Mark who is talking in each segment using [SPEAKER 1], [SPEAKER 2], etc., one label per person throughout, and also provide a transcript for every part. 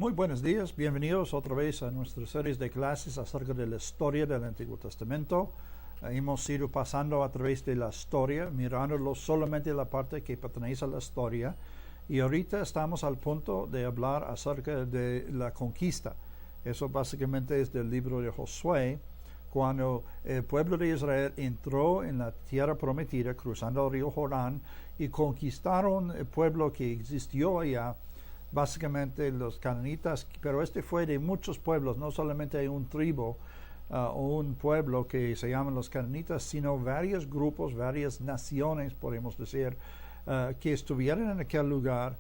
[SPEAKER 1] Muy buenos días, bienvenidos otra vez a nuestra serie de clases acerca de la historia del Antiguo Testamento. Hemos ido pasando a través de la historia, mirándolo solamente la parte que pertenece a la historia, y ahorita estamos al punto de hablar acerca de la conquista. Eso básicamente es del libro de Josué, cuando el pueblo de Israel entró en la tierra prometida, cruzando el río Jordán, y conquistaron el pueblo que existió allá, básicamente los cananitas, pero este fue de muchos pueblos, no solamente hay un tribu o un pueblo que se llaman los cananitas, sino varios grupos, varias naciones, podemos decir, que estuvieron en aquel lugar,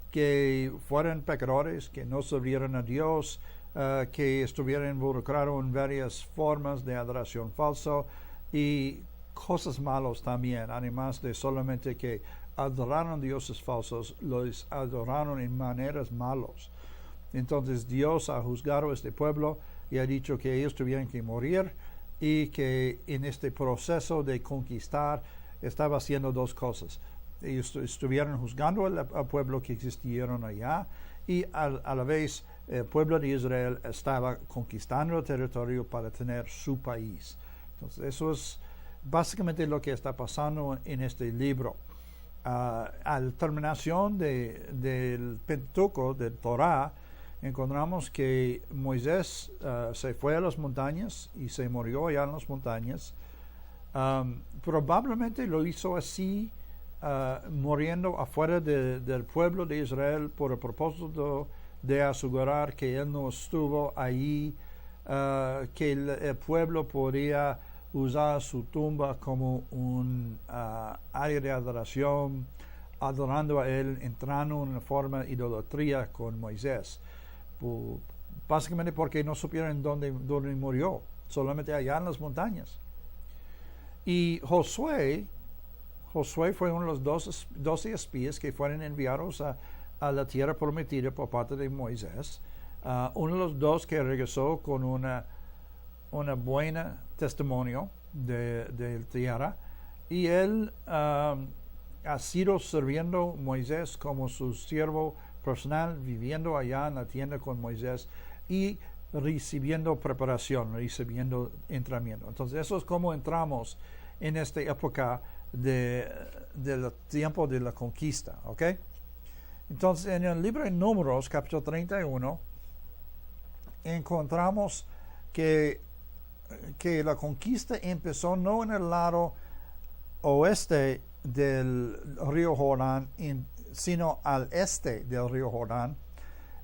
[SPEAKER 1] que fueron pecadores, que no sirvieron a Dios, que estuvieron involucrados en varias formas de adoración falsa y cosas malas también, además de solamente que adoraron dioses falsos, los adoraron en maneras malas. Entonces Dios ha juzgado a este pueblo y ha dicho que ellos tuvieron que morir, y que en este proceso de conquistar estaba haciendo dos cosas. Ellos estuvieron juzgando al pueblo que existieron allá, y a la vez el pueblo de Israel estaba conquistando el territorio para tener su país. Entonces eso es básicamente lo que está pasando en este libro. A la terminación del Pentateuco, del Torah, encontramos que Moisés se fue a las montañas y se murió allá en las montañas. Probablemente lo hizo así, muriendo afuera del pueblo de Israel por el propósito de asegurar que él no estuvo ahí, que el pueblo podía usar su tumba como un área de adoración, adorando a él, entrando en una forma de idolatría con Moisés. Básicamente porque no supieron dónde murió, solamente allá en las montañas. Y Josué fue uno de los 12 espías que fueron enviados a la tierra prometida por parte de Moisés. Uno de los dos que regresó con una buena testimonio de tierra, y él ha sido sirviendo Moisés como su siervo personal, viviendo allá en la tienda con Moisés y recibiendo preparación, recibiendo entrenamiento. Entonces eso es como entramos en esta época del tiempo de la conquista, ¿ok? Entonces en el libro de Números, capítulo 31, encontramos que la conquista empezó no en el lado oeste del río Jordán, sino al este del río Jordán.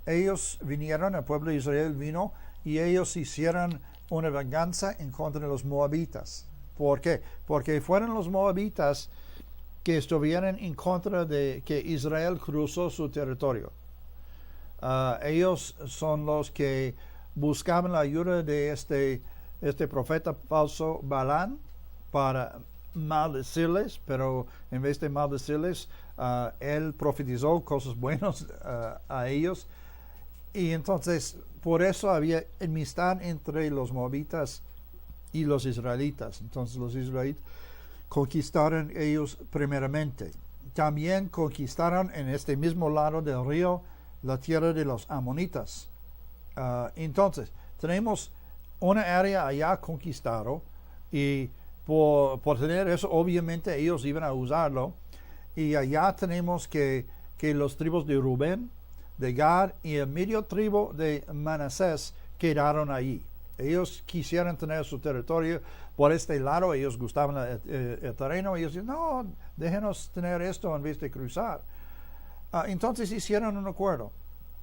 [SPEAKER 1] Ellos vinieron, el pueblo de Israel vino, y ellos hicieron una venganza en contra de los moabitas. ¿Por qué? Porque fueron los moabitas que estuvieron en contra de que Israel cruzó su territorio. Ellos son los que buscaban la ayuda de este profeta falso Balán para maldecirles, pero en vez de maldecirles, él profetizó cosas buenas a ellos, y entonces por eso había enemistad entre los moabitas y los israelitas. Entonces los israelitas conquistaron ellos primeramente. También conquistaron en este mismo lado del río la tierra de los amonitas. Entonces tenemos una área allá conquistado, y por tener eso, obviamente ellos iban a usarlo, y allá tenemos que los tribus de Rubén, de Gad y el medio tribu de Manasés quedaron allí. Ellos quisieron tener su territorio por este lado, ellos gustaban el terreno, y ellos decían, no, déjenos tener esto en vez de cruzar. Entonces hicieron un acuerdo,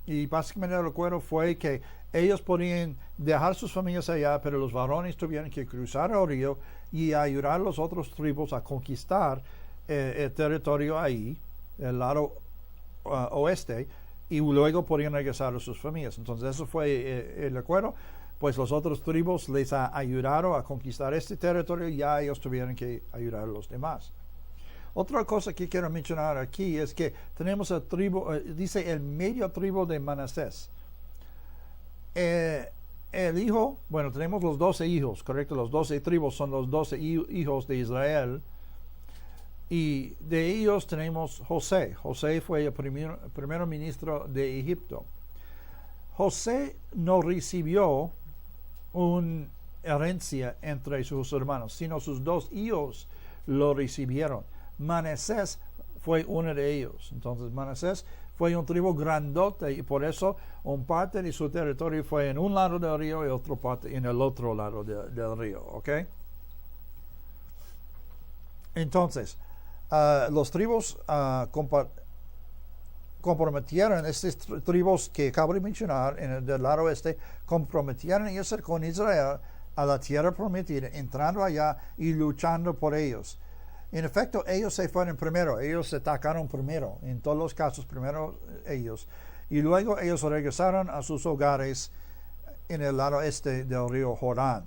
[SPEAKER 1] y básicamente el acuerdo fue que ellos podían dejar sus familias allá, pero los varones tuvieron que cruzar el río y ayudar a los otros tribus a conquistar el territorio ahí, el lado oeste, y luego podían regresar a sus familias. Entonces eso fue el acuerdo. Pues los otros tribus les ayudaron a conquistar este territorio, y ya ellos tuvieron que ayudar a los demás. Otra cosa que quiero mencionar aquí es que tenemos el tribu, dice el medio tribu de Manasés. El hijo, bueno, tenemos los 12 hijos, correcto, los 12 tribus son los 12 hijos de Israel, y de ellos tenemos José. José fue el primer ministro de Egipto. José no recibió una herencia entre sus hermanos, sino sus dos hijos lo recibieron. Manasés fue uno de ellos. Entonces Manasés fue un tribu grandote y por eso un parte de su territorio fue en un lado del río y otra parte en el otro lado del río. ¿Ok? Entonces, los tribus comprometieron, estas tribus que acabo de mencionar en el del lado oeste, comprometieron irse con Israel a la tierra prometida, entrando allá y luchando por ellos. En efecto, ellos se fueron primero, ellos se atacaron primero, en todos los casos, primero ellos. Y luego ellos regresaron a sus hogares en el lado este del río Jordán.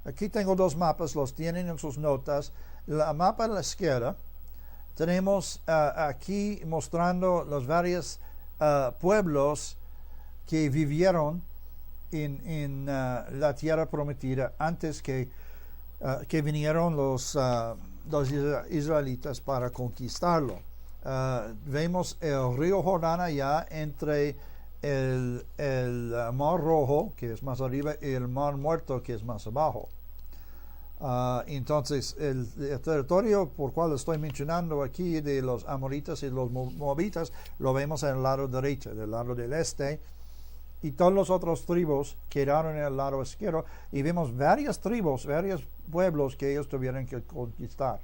[SPEAKER 1] Aquí tengo dos mapas, los tienen en sus notas. La mapa a la izquierda, tenemos aquí mostrando los varios pueblos que vivieron en la tierra prometida antes que vinieron los israelitas para conquistarlo. Vemos el río Jordán allá entre el Mar Rojo, que es más arriba, y el Mar Muerto, que es más abajo. Entonces, el territorio por cual estoy mencionando aquí de los amoritas y los moabitas, lo vemos en el lado derecho, del lado del este, y todos los otros tribus quedaron en el lado izquierdo, y vemos varias tribus, varios pueblos que ellos tuvieron que conquistar.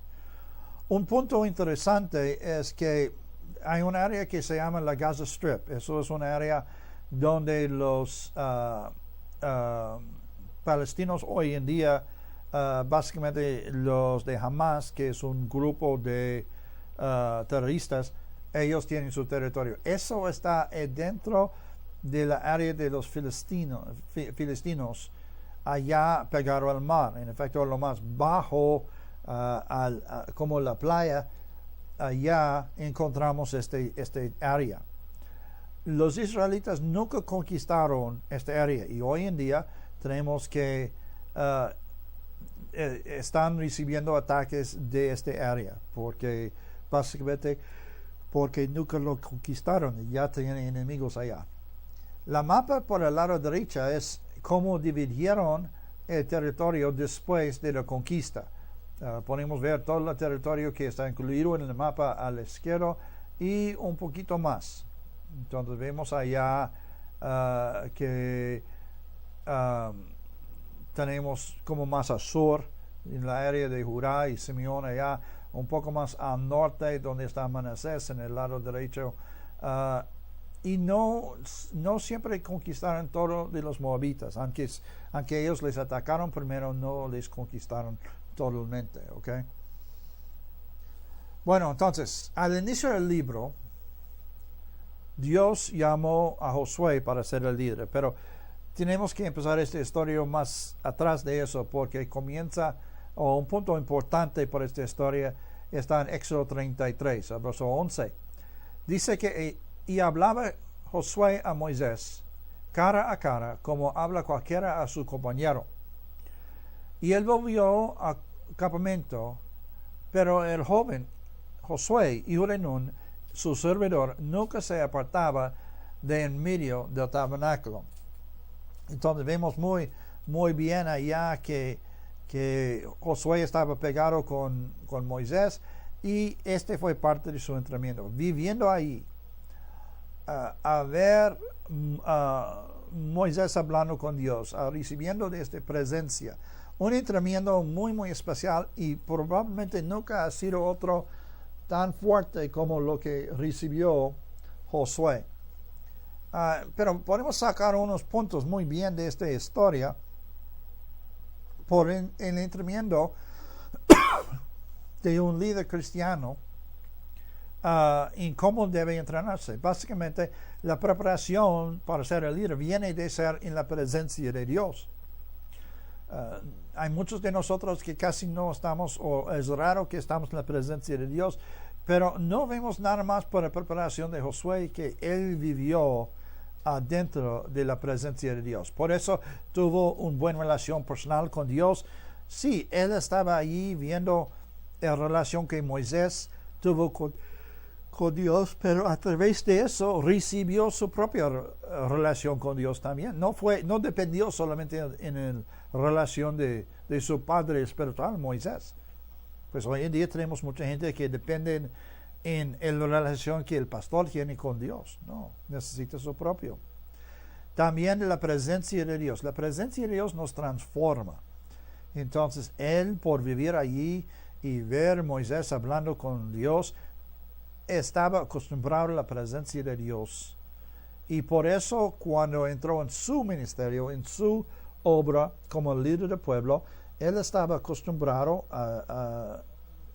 [SPEAKER 1] Un punto interesante es que hay un área que se llama la Gaza Strip. Eso es un área donde los palestinos hoy en día, básicamente los de Hamas, que es un grupo de terroristas, ellos tienen su territorio. Eso está dentro de la área de los filistinos, allá pegado al mar. En efecto, lo más bajo, como la playa, allá encontramos este área. Los israelitas nunca conquistaron esta área y hoy en día tenemos que están recibiendo ataques de esta área, porque básicamente porque nunca lo conquistaron y ya tienen enemigos allá. La mapa por el lado derecho es cómo dividieron el territorio después de la conquista. Podemos ver todo el territorio que está incluido en el mapa a la izquierda y un poquito más. Entonces vemos allá que tenemos como más al sur, en la área de Judá y Simeón, allá un poco más al norte, donde está Manasés, en el lado derecho. Y no siempre conquistaron todo de los moabitas, aunque ellos les atacaron primero, no les conquistaron totalmente, ¿ok? Bueno, entonces, al inicio del libro, Dios llamó a Josué para ser el líder, pero tenemos que empezar esta historia más atrás de eso, porque comienza, o un punto importante por esta historia está en Éxodo 33, verso 11. Dice que, y hablaba Josué a Moisés, cara a cara, como habla cualquiera a su compañero. Y él volvió al campamento, pero el joven Josué, hijo de Nun, su servidor, nunca se apartaba de en medio del tabernáculo. Entonces vemos muy bien allá que Josué estaba pegado con Moisés, y este fue parte de su entrenamiento. Viviendo ahí, a ver Moisés hablando con Dios, recibiendo de esta presencia, un entrenamiento muy especial, y probablemente nunca ha sido otro tan fuerte como lo que recibió Josué. Pero podemos sacar unos puntos muy bien de esta historia por el entrenamiento de un líder cristiano en cómo debe entrenarse. Básicamente, la preparación para ser el líder viene de ser en la presencia de Dios. Hay muchos de nosotros que casi no estamos, o es raro que estamos en la presencia de Dios, pero no vemos nada más por la preparación de Josué, que él vivió dentro de la presencia de Dios. Por eso tuvo una buena relación personal con Dios. Sí, él estaba allí viendo la relación que Moisés tuvo con con Dios, pero a través de eso recibió su propia relación con Dios también. No dependió solamente en la relación de su padre espiritual, Moisés. Pues hoy en día tenemos mucha gente que depende en la relación que el pastor tiene con Dios. No, necesita su propio. También la presencia de Dios. La presencia de Dios nos transforma. Entonces, él, por vivir allí y ver a Moisés hablando con Dios, estaba acostumbrado a la presencia de Dios. Y por eso, cuando entró en su ministerio, en su obra como líder del pueblo, él estaba acostumbrado a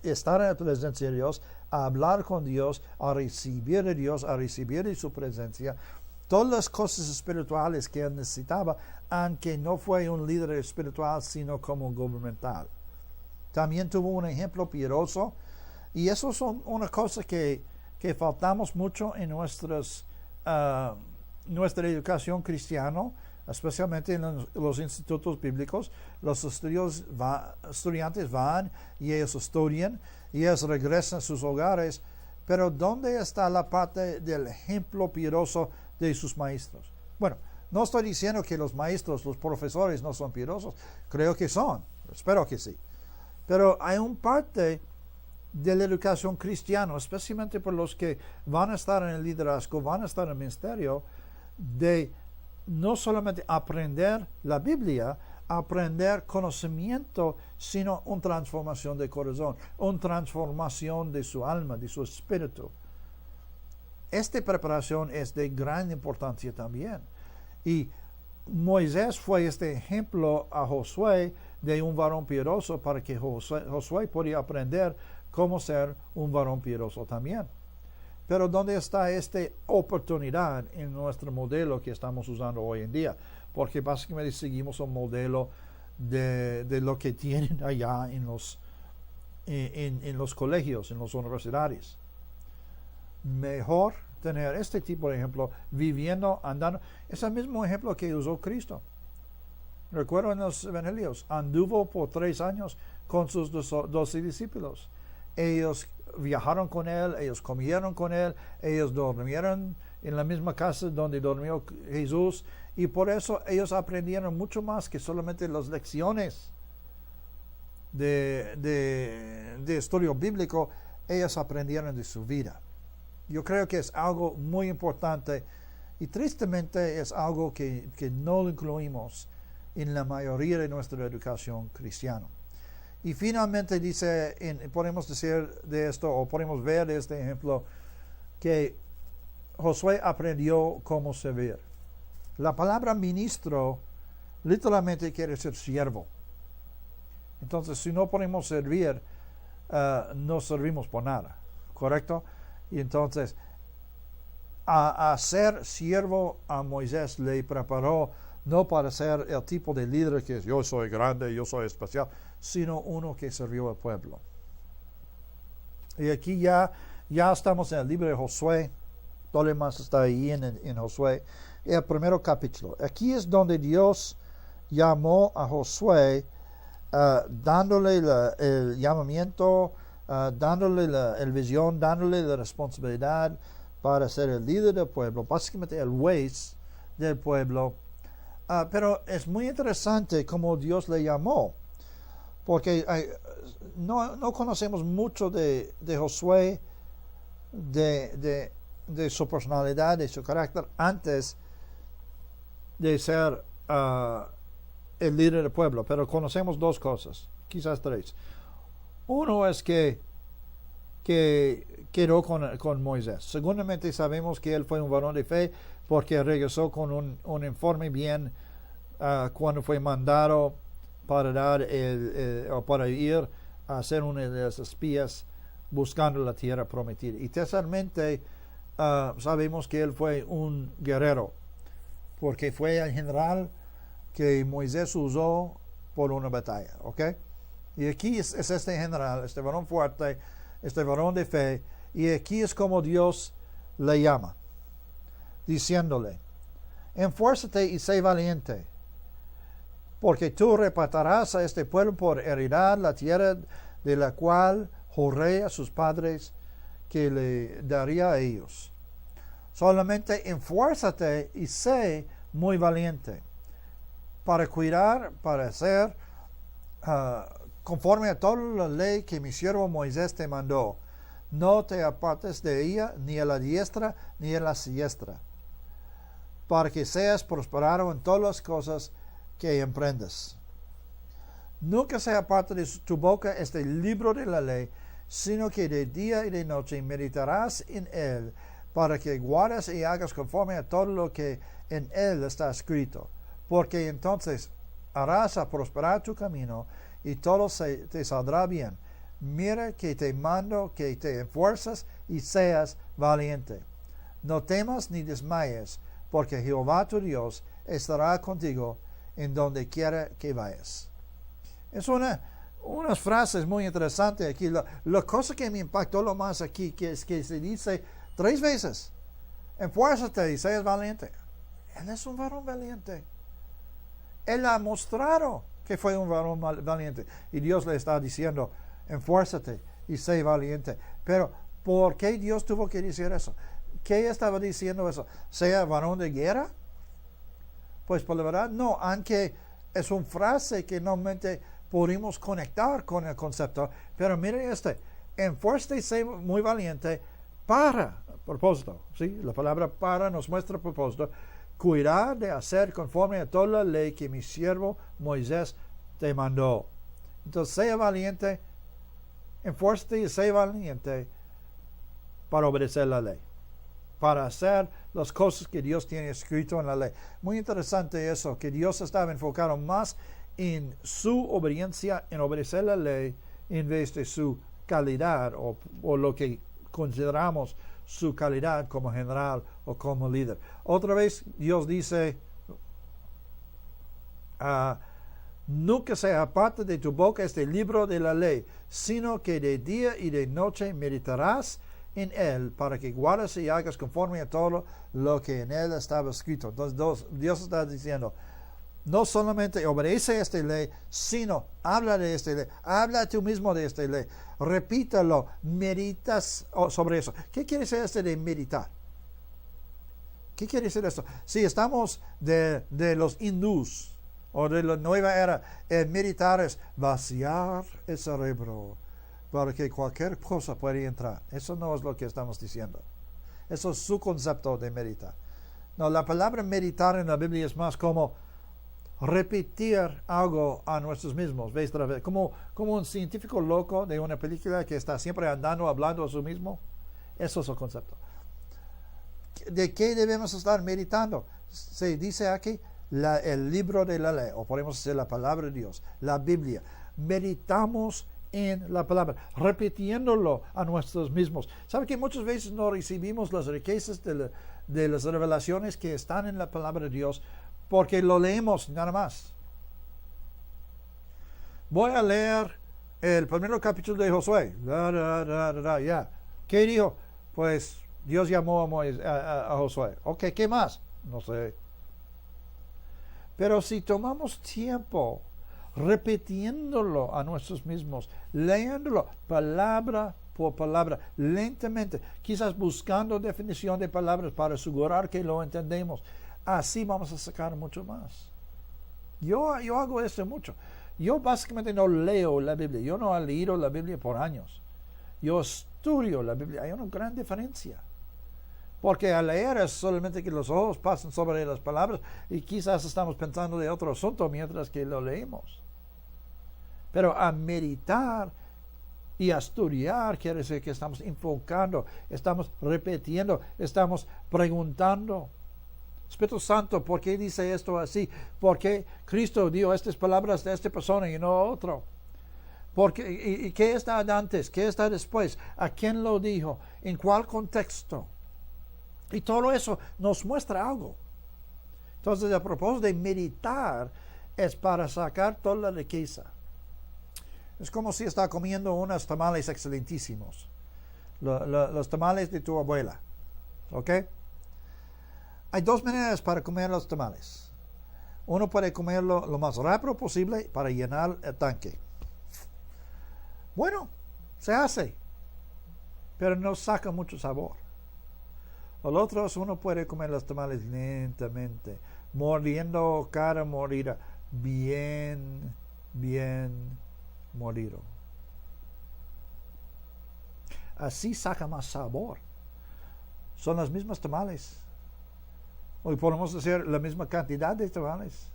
[SPEAKER 1] estar en la presencia de Dios, a hablar con Dios, a recibir de Dios, a recibir de su presencia. Todas las cosas espirituales que él necesitaba, aunque no fue un líder espiritual, sino como gubernamental. También tuvo un ejemplo piadoso, y eso son una cosa que faltamos mucho en nuestra educación cristiana, especialmente en los institutos bíblicos. Los estudiantes van y ellos estudian y ellos regresan a sus hogares, pero ¿dónde está la parte del ejemplo piadoso de sus maestros? Bueno, no estoy diciendo que los maestros, los profesores no son piadosos, creo que son, espero que sí, pero hay una parte de la educación cristiana, especialmente por los que van a estar en el liderazgo, van a estar en el ministerio, de no solamente aprender la Biblia, aprender conocimiento, sino una transformación de corazón, una transformación de su alma, de su espíritu. Esta preparación es de gran importancia también. Y Moisés fue este ejemplo a Josué de un varón piadoso para que Josué podía aprender cómo ser un varón piadoso también. Pero ¿dónde está esta oportunidad en nuestro modelo que estamos usando hoy en día? Porque básicamente seguimos un modelo de lo que tienen allá en los colegios, en las universidades. Mejor tener este tipo de ejemplo, viviendo, andando. Es el mismo ejemplo que usó Cristo. Recuerdo en los evangelios, anduvo por 3 años con sus 12 discípulos. Ellos viajaron con él, ellos comieron con él, ellos durmieron en la misma casa donde durmió Jesús, y por eso ellos aprendieron mucho más que solamente las lecciones de estudio bíblico. Ellos aprendieron de su vida. Yo creo que es algo muy importante y tristemente es algo que no lo incluimos en la mayoría de nuestra educación cristiana. Y finalmente dice, podemos decir de esto, o podemos ver de este ejemplo, que Josué aprendió cómo servir. La palabra ministro literalmente quiere decir siervo. Entonces, si no podemos servir, no servimos por nada, ¿correcto? Y entonces, a ser siervo a Moisés le preparó no para ser el tipo de líder que es yo soy grande, yo soy especial, sino uno que sirvió al pueblo. Y aquí ya estamos en el libro de Josué. Todo lo demás está ahí en Josué, el primer capítulo. Aquí es donde Dios llamó a Josué, dándole el llamamiento, dándole el visión, dándole la responsabilidad para ser el líder del pueblo, básicamente el juez del pueblo. Pero es muy interesante cómo Dios le llamó, porque no conocemos mucho de Josué, de su personalidad, de su carácter, antes de ser el líder del pueblo, pero conocemos 2 cosas, quizás 3. Uno es que quedó con Moisés. Segundamente sabemos que él fue un varón de fe porque regresó con un informe bien cuando fue mandado para para ir a ser uno de los espías buscando la tierra prometida. Y terceramente sabemos que él fue un guerrero porque fue el general que Moisés usó por una batalla, ¿ok? Y aquí es este general, este varón fuerte, este varón de fe, y aquí es como Dios le llama, diciéndole: esfuérzate y sé valiente, porque tú repartirás a este pueblo por heredad la tierra de la cual juré a sus padres que le daría a ellos. Solamente enfuérzate y sé muy valiente para cuidar, para hacer conforme a toda la ley que mi siervo Moisés te mandó. No te apartes de ella, ni a la diestra, ni a la siniestra, para que seas prosperado en todas las cosas que emprendas. Nunca se aparte de tu boca este libro de la ley, sino que de día y de noche meditarás en él, para que guardes y hagas conforme a todo lo que en él está escrito, porque entonces harás a prosperar tu camino y todo te saldrá bien. Mira que te mando que te esfuerces y seas valiente. No temas ni desmayes, porque Jehová tu Dios estará contigo en donde quiera que vayas. Es unas frases muy interesantes aquí. La cosa que me impactó lo más aquí que es que se dice 3 veces: esfuérzate y seas valiente. Él es un varón valiente. Él ha mostrado que fue un varón valiente. Y Dios le está diciendo: esfuérzate y sé valiente. Pero, ¿por qué Dios tuvo que decir eso? ¿Qué estaba diciendo eso? ¿Sea varón de guerra? Pues por la verdad, no. Aunque es una frase que normalmente podemos conectar con el concepto. Pero mire esfuérzate y sé muy valiente para propósito. ¿Sí? La palabra para nos muestra propósito. Cuidar de hacer conforme a toda la ley que mi siervo Moisés te mandó. Entonces, sea valiente, esfuérzate y sé valiente para obedecer la ley, para hacer las cosas que Dios tiene escrito en la ley. Muy interesante eso, que Dios estaba enfocado más en su obediencia, en obedecer la ley, en vez de su calidad o lo que consideramos su calidad como general o como líder. Otra vez Dios dice: nunca se aparte de tu boca este libro de la ley, sino que de día y de noche meditarás en él, para que guardes y hagas conforme a todo lo que en él estaba escrito. Entonces Dios está diciendo: no solamente obedece esta ley, sino habla de esta ley, habla tú mismo de esta ley, repítalo, meditas sobre eso. ¿Qué quiere decir de meditar? ¿Qué quiere decir esto? Si estamos de los hindús o de la nueva era, el meditar es vaciar el cerebro para que cualquier cosa pueda entrar. Eso no es lo que estamos diciendo. Eso es su concepto de meditar. No, la palabra meditar en la Biblia es más como repetir algo a nosotros mismos, ¿ves? Como un científico loco de una película que está siempre andando, hablando a sí mismo. Eso es el concepto. ¿De qué debemos estar meditando? Se dice aquí el libro de la ley, o podemos decir la palabra de Dios, la Biblia. Meditamos en la palabra, repitiéndolo a nosotros mismos. ¿Sabe que muchas veces no recibimos las riquezas de las revelaciones que están en la palabra de Dios porque lo leemos nada más? Voy a leer el primer capítulo de Josué. Ya. ¿Qué dijo? Pues Dios llamó a Josué. Ok, ¿qué más? No sé. Pero si tomamos tiempo repitiéndolo a nosotros mismos, leyéndolo palabra por palabra, lentamente, quizás buscando definición de palabras para asegurar que lo entendemos, así vamos a sacar mucho más. Yo hago eso mucho. Yo básicamente no leo la Biblia. Yo no he leído la Biblia por años. Yo estudio la Biblia. Hay una gran diferencia. Porque al leer es solamente que los ojos pasan sobre las palabras y quizás estamos pensando de otro asunto mientras que lo leemos. Pero a meditar y a estudiar quiere decir que estamos enfocando, estamos repitiendo, estamos preguntando. Espíritu Santo, ¿por qué dice esto así? ¿Por qué Cristo dio estas palabras de esta persona y no otro? ¿Y qué está antes? ¿Qué está después? ¿A quién lo dijo? ¿En cuál contexto? Y todo eso nos muestra algo. Entonces, el propósito de meditar es para sacar toda la riqueza. Es como si está comiendo unos tamales excelentísimos. Los tamales de tu abuela. ¿Ok? Hay 2 maneras para comer los tamales. Uno puede comerlo lo más rápido posible para llenar el tanque. Bueno, se hace. pero no saca mucho sabor. Los otros uno puede comer los tamales lentamente, mordiendo cada mordida, bien mordido. Así saca más sabor. Son las mismas tamales. Hoy podemos hacer la misma cantidad de tamales,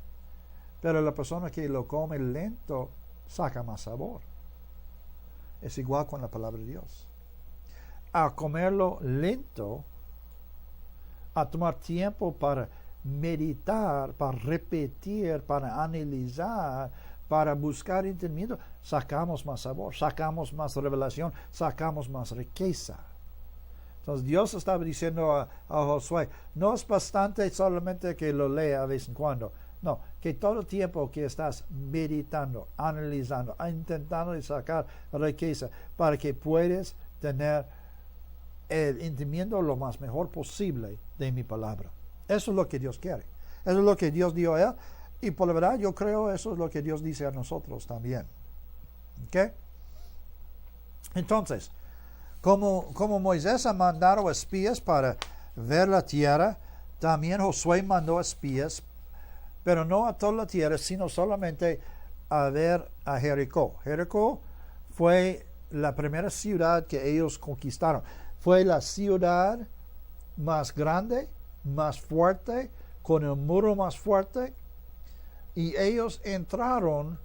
[SPEAKER 1] pero la persona que lo come lento saca más sabor. Es igual con la palabra de Dios. A comerlo lento, a tomar tiempo para meditar, para repetir, para analizar, para buscar entendimiento, sacamos más sabor, sacamos más revelación, sacamos más riqueza. Entonces Dios estaba diciendo a Josué, no es bastante solamente que lo lea de vez en cuando. No, que todo el tiempo que estás meditando, analizando, intentando sacar riqueza para que puedas tener el entendimiento lo más mejor posible de mi palabra. Eso es lo que Dios quiere. Eso es lo que Dios dio a él. Y por la verdad yo creo eso es lo que Dios dice a nosotros también. ¿Ok? Entonces, como Moisés ha mandado espías para ver la tierra, también Josué mandó espías, pero no a toda la tierra, sino solamente a ver a Jericó. Jericó fue la primera ciudad que ellos conquistaron. Fue la ciudad más grande, más fuerte, con el muro más fuerte, y ellos entraron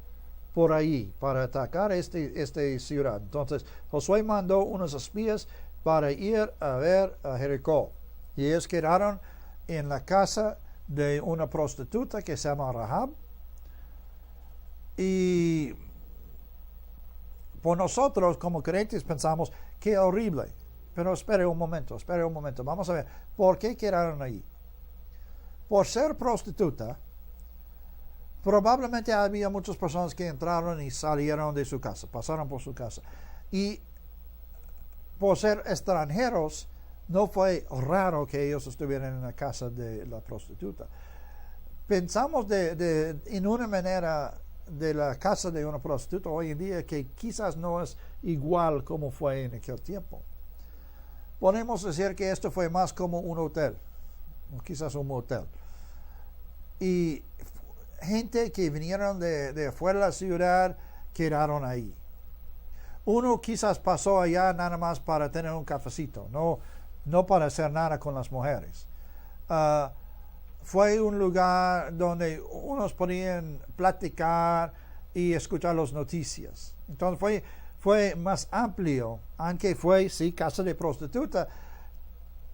[SPEAKER 1] por ahí para atacar esta ciudad. Entonces Josué mandó unos espías para ir a ver a Jericó, y ellos quedaron en la casa de una prostituta que se llama Rahab. Y por nosotros como creyentes pensamos, qué horrible. Pero espere un momento. Vamos a ver, ¿por qué quedaron ahí? Por ser prostituta, probablemente había muchas personas que entraron y salieron de su casa, pasaron por su casa. Y por ser extranjeros, no fue raro que ellos estuvieran en la casa de la prostituta. Pensamos en una manera de la casa de una prostituta hoy en día que quizás no es igual como fue en aquel tiempo. Podemos decir que esto fue más como un hotel, o quizás un motel. Y gente que vinieron de fuera de la ciudad quedaron ahí. Uno quizás pasó allá nada más para tener un cafecito, no para hacer nada con las mujeres. Fue un lugar donde unos podían platicar y escuchar las noticias. Entonces fue más amplio, aunque fue, sí, casa de prostituta.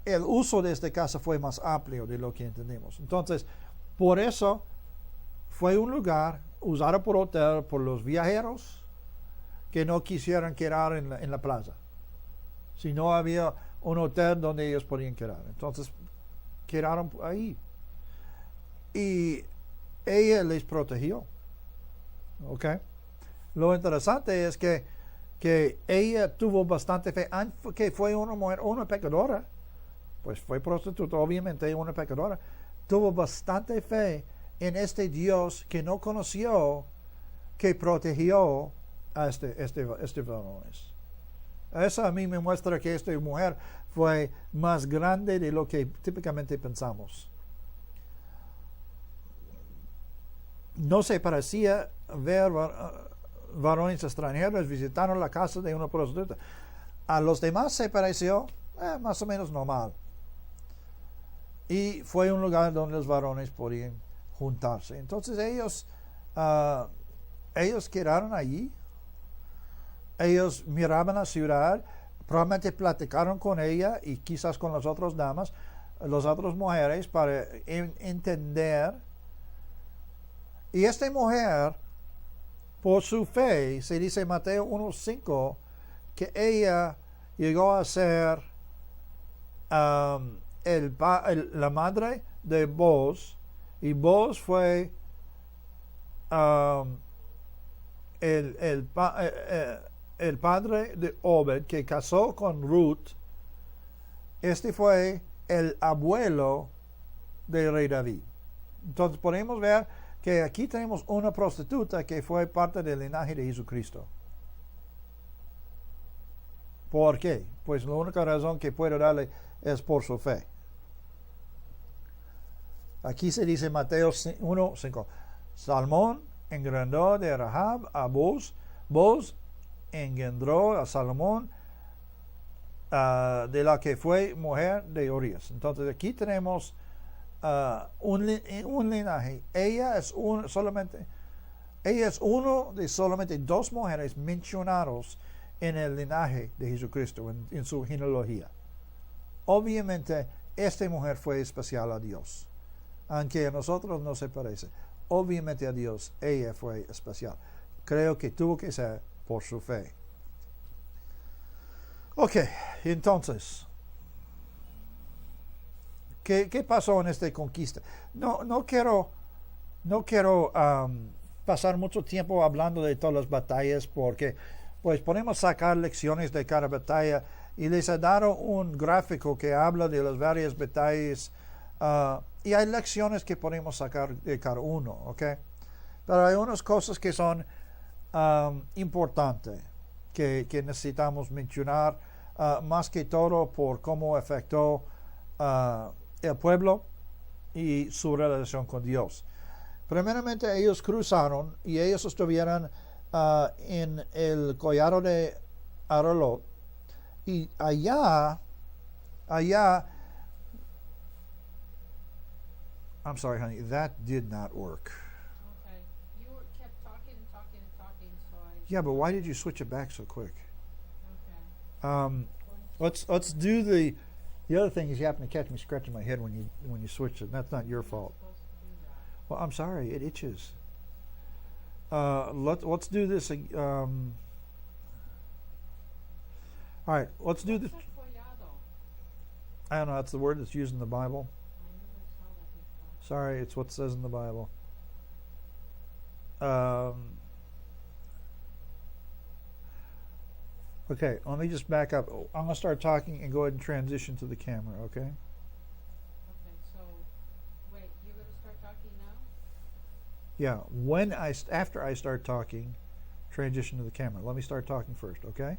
[SPEAKER 1] El uso de esta casa fue más amplio de lo que entendemos. Entonces, por eso fue un lugar usado por hotel por los viajeros que no quisieran quedar en la plaza. Si no había un hotel donde ellos podían quedar. Entonces, quedaron ahí. Y ella les protegió. ¿Ok? Lo interesante es que ella tuvo bastante fe, aunque fue una mujer, una pecadora, pues fue prostituta, obviamente una pecadora, tuvo bastante fe en este Dios que no conoció, que protegió a este varones. Eso a mí me muestra que esta mujer fue más grande de lo que típicamente pensamos. No se parecía ver varones extranjeros visitaron la casa de una prostituta. A los demás se pareció más o menos normal. Y fue un lugar donde los varones podían juntarse. Entonces ellos quedaron allí. Ellos miraban la ciudad, probablemente platicaron con ella y quizás con las otras damas, las otras mujeres, para entender. Y esta mujer, por su fe, se dice en Mateo 1:5, que ella llegó a ser la madre de Boaz, y Boaz fue el padre de Obed, que casó con Ruth. Este fue el abuelo del rey David. Entonces podemos ver que aquí tenemos una prostituta que fue parte del linaje de Jesucristo. ¿Por qué? Pues la única razón que puedo darle es por su fe. Aquí se dice Mateo 1:5. Salmón engendró de Rahab a Boz. Boz engendró a Salomón, de la que fue mujer de Urias. Entonces aquí tenemos un linaje. Ella es uno de solamente dos mujeres mencionados en el linaje de Jesucristo, en su genealogía. Obviamente, esta mujer fue especial a Dios, aunque a nosotros no se parece. Obviamente a Dios, ella fue especial. Creo que tuvo que ser por su fe. Ok, entonces, ¿qué pasó en esta conquista? No quiero pasar mucho tiempo hablando de todas las batallas, porque pues podemos sacar lecciones de cada batalla, y les he dado un gráfico que habla de las varias batallas, y hay lecciones que podemos sacar de cada uno, ¿ok? Pero hay unas cosas que son importantes que necesitamos mencionar, más que todo por cómo afectó el pueblo y su relación con Dios. Primeramente, ellos cruzaron y ellos estuvieron en el collado de Aralot, y allá, I'm sorry, honey, that did not work.
[SPEAKER 2] Okay. You kept talking and talking and talking, so I.
[SPEAKER 1] Yeah, but why did you switch it back so quick?
[SPEAKER 2] Okay.
[SPEAKER 1] Let's do the other thing is you happen to catch me scratching my head when you switch it. That's not your fault.
[SPEAKER 2] Supposed to do that.
[SPEAKER 1] Well, I'm sorry, it itches. Let's do this. All right, let's do this.
[SPEAKER 2] What's a collado?
[SPEAKER 1] I don't know. That's the word that's used in the Bible.
[SPEAKER 2] I never saw that before.
[SPEAKER 1] Sorry, it's what it says in the Bible. Okay, let me just back up. I'm going to start talking and go ahead and transition to the camera, okay?
[SPEAKER 2] Okay, so wait, you're gonna start talking now?
[SPEAKER 1] Yeah, after I start talking, transition to the camera. Let me start talking first, okay?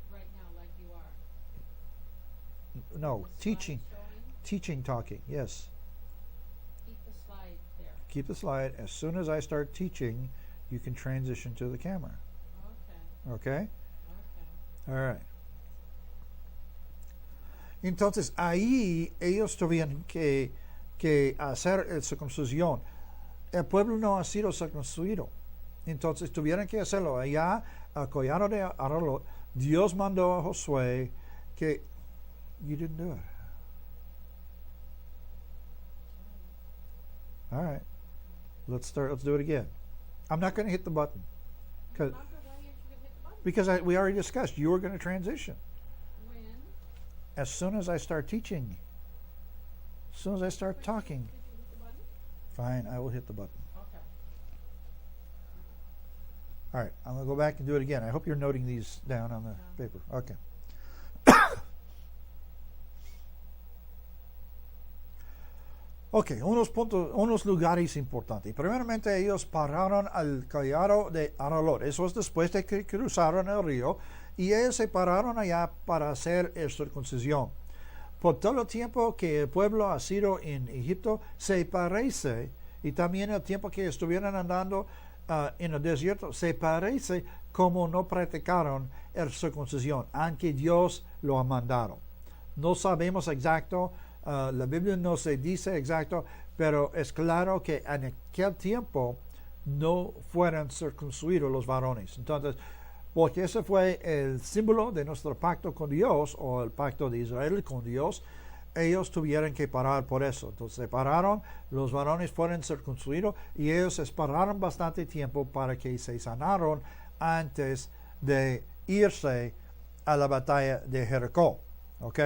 [SPEAKER 2] Right now, like you are.
[SPEAKER 1] No,
[SPEAKER 2] The slide
[SPEAKER 1] teaching,
[SPEAKER 2] showing?
[SPEAKER 1] talking, yes.
[SPEAKER 2] Keep the slide there.
[SPEAKER 1] Keep the slide. As soon as I start teaching, you can transition to the camera,
[SPEAKER 2] Okay.
[SPEAKER 1] okay?
[SPEAKER 2] Okay.
[SPEAKER 1] All right. Entonces, ahí ellos tuvieron que hacer la circuncisión. El pueblo no ha sido circuncido. Entonces, tuvieron que hacerlo. Allá, al collado de Aralot, Dios mandó a Josué que... You didn't do it. All right. Let's do it again. I'm not going to hit the button.
[SPEAKER 2] Why aren't you gonna hit the button?
[SPEAKER 1] Because we already discussed you were going to transition.
[SPEAKER 2] When?
[SPEAKER 1] As soon as I start teaching, as soon as I start talking,
[SPEAKER 2] Did you hit the button?
[SPEAKER 1] fine, I will hit the button.
[SPEAKER 2] Okay.
[SPEAKER 1] All right, I'm going to go back and do it again. I hope you're noting these down on the
[SPEAKER 2] Yeah.
[SPEAKER 1] paper. Okay. Ok, unos lugares importantes. Primeramente, ellos pararon al collado de Aralot. Eso es después de que cruzaron el río, y ellos se pararon allá para hacer la circuncisión. Por todo el tiempo que el pueblo ha sido en Egipto, se parece, y también el tiempo que estuvieron andando en el desierto, se parece como no practicaron la circuncisión, aunque Dios lo ha mandado. No sabemos exacto. La Biblia no se dice exacto, pero es claro que en aquel tiempo no fueron circuncidados los varones. Entonces, porque ese fue el símbolo de nuestro pacto con Dios, o el pacto de Israel con Dios, ellos tuvieron que parar por eso. Entonces se pararon, los varones fueron circuncidados, y ellos esperaron bastante tiempo para que se sanaron antes de irse a la batalla de Jericó. ¿Ok?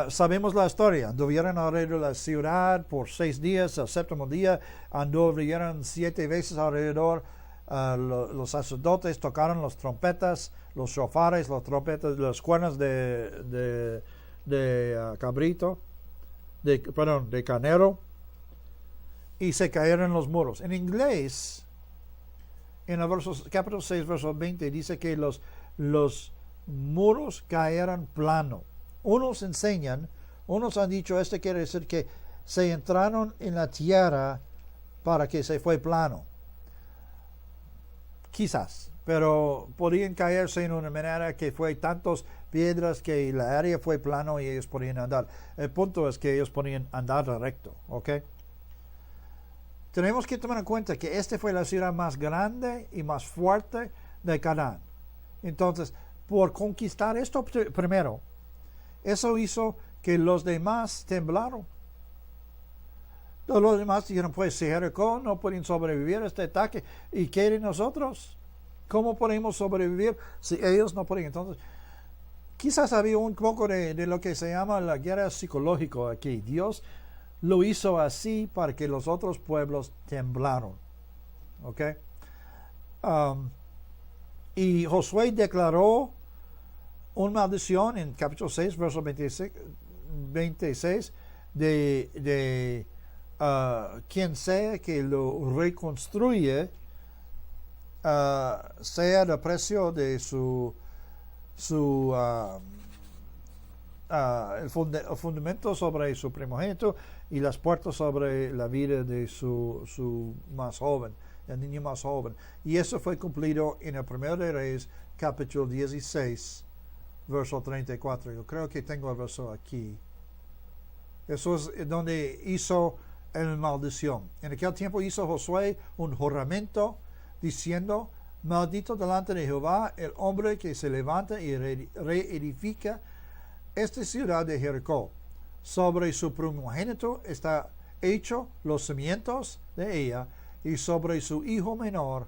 [SPEAKER 1] Sabemos la historia. Anduvieron alrededor de la ciudad por 6 días. El séptimo día anduvieron 7 veces alrededor. Los sacerdotes tocaron las trompetas, los shofares, las trompetas, las cuernas de cabrito, de carnero, y se cayeron los muros. En inglés, en el capítulo 6, verso 20, dice que los los muros caeran plano. Unos enseñan, unos han dicho, quiere decir que se entraron en la tierra para que se fue plano. Quizás, pero podrían caerse en una manera que fue tantas piedras que la área fue plano y ellos podían andar. El punto es que ellos podían andar recto, ¿ok? Tenemos que tomar en cuenta que esta fue la ciudad más grande y más fuerte de Canaán. Entonces, por conquistar esto primero, eso hizo que los demás temblaron. Los demás dijeron, pues si Jericó no pueden sobrevivir a este ataque, ¿y qué de nosotros? ¿Cómo podemos sobrevivir si ellos no pueden? Entonces, quizás había un poco de lo que se llama la guerra psicológica aquí. Dios lo hizo así para que los otros pueblos temblaron. ¿Ok? Y Josué declaró una maldición en capítulo 6, verso 26 de quien sea que lo reconstruye, sea el precio de el fundamento sobre su primogénito y las puertas sobre la vida de su más joven, el niño más joven. Y eso fue cumplido en el primero de Reyes, capítulo 16, verso 34. Yo creo que tengo el verso aquí. Eso es donde hizo la maldición. En aquel tiempo hizo Josué un juramento diciendo: maldito delante de Jehová el hombre que se levanta y reedifica esta ciudad de Jericó. Sobre su primogénito está hecho los cimientos de ella, y sobre su hijo menor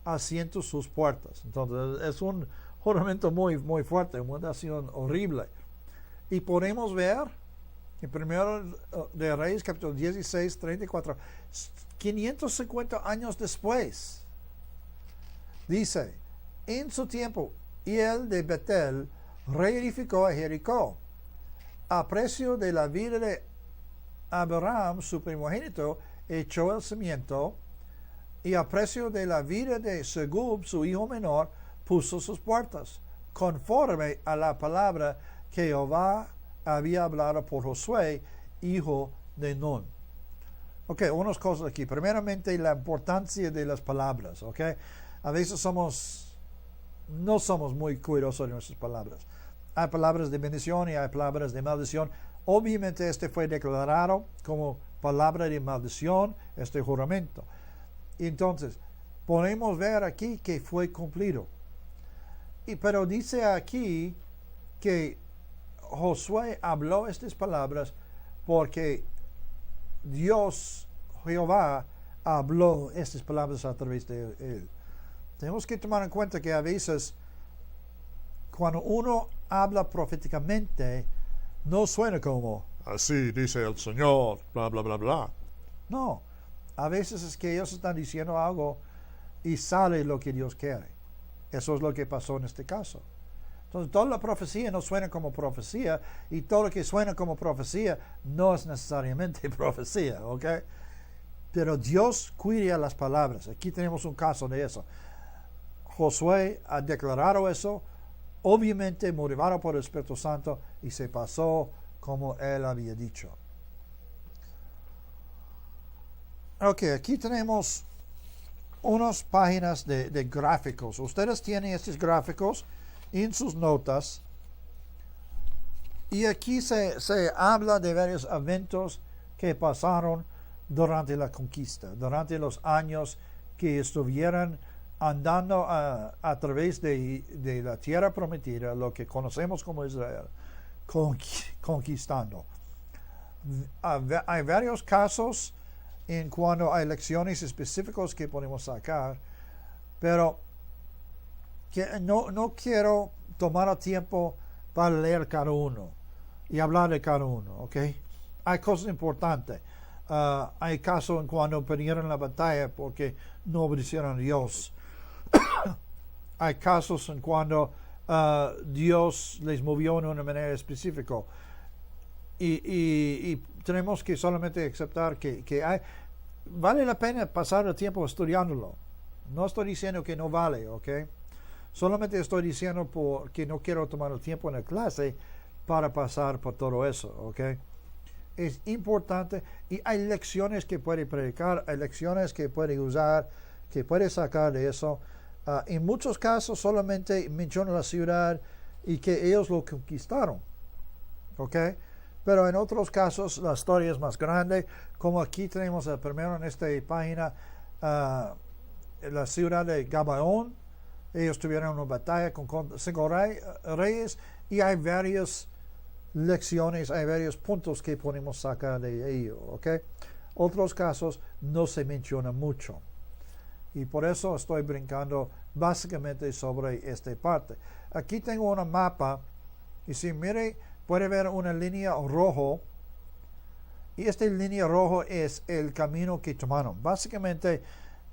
[SPEAKER 1] asiento sus puertas. Entonces es un juramento muy, muy fuerte, una acción horrible. Y podemos ver en primero de Reyes, capítulo 16, 34, 550 años después, dice: en su tiempo, él de Betel reedificó a Jericó, a precio de la vida de Abraham, su primogénito, echó el cimiento, y a precio de la vida de Segub, su hijo menor, puso sus puertas, conforme a la palabra que Jehová había hablado por Josué, hijo de Nun. Ok, unas cosas aquí. Primeramente, la importancia de las palabras. Ok, a veces no somos muy cuidadosos de nuestras palabras. Hay palabras de bendición y hay palabras de maldición. Obviamente este fue declarado como palabra de maldición, este juramento. Entonces, podemos ver aquí que fue cumplido. Pero dice aquí que Josué habló estas palabras porque Dios, Jehová, habló estas palabras a través de él. Tenemos que tomar en cuenta que a veces, cuando uno habla proféticamente, no suena como así dice el Señor, bla, bla, bla, bla. No, a veces es que ellos están diciendo algo y sale lo que Dios quiere. Eso es lo que pasó en este caso. Entonces, toda la profecía no suena como profecía, y todo lo que suena como profecía no es necesariamente profecía, ¿ok? Pero Dios cuida las palabras. Aquí tenemos un caso de eso. Josué ha declarado eso, obviamente motivado por el Espíritu Santo, y se pasó como él había dicho. Ok, aquí tenemos unas páginas de gráficos. Ustedes tienen estos gráficos en sus notas, y aquí se habla de varios eventos que pasaron durante la conquista, durante los años que estuvieron andando a través de la tierra prometida, lo que conocemos como Israel, conquistando. Hay varios casos en cuanto a lecciones específicas que podemos sacar, pero que no quiero tomar el tiempo para leer cada uno y hablar de cada uno, ¿ok? Hay cosas importantes. Hay casos en cuando perdieron la batalla porque no obedecieron a Dios. Hay casos en cuando Dios les movió en una manera específica. Y tenemos que solamente aceptar que vale la pena pasar el tiempo estudiándolo. No estoy diciendo que no vale, ¿ok? Solamente estoy diciendo porque no quiero tomar el tiempo en la clase para pasar por todo eso, ¿ok? Es importante y hay lecciones que puede predicar, hay lecciones que puede usar, que puede sacar de eso. En muchos casos solamente menciona la ciudad y que ellos lo conquistaron, ¿ok? Pero en otros casos la historia es más grande, como aquí tenemos primero en esta página la ciudad de Gabaón. Ellos tuvieron una batalla con 5 reyes y hay varias lecciones, hay varios puntos que podemos sacar de ello, ¿ok? Otros casos no se menciona mucho. Y por eso estoy brincando básicamente sobre esta parte. Aquí tengo un mapa y si mire, puede ver una línea roja. Y esta línea roja es el camino que tomaron. Básicamente,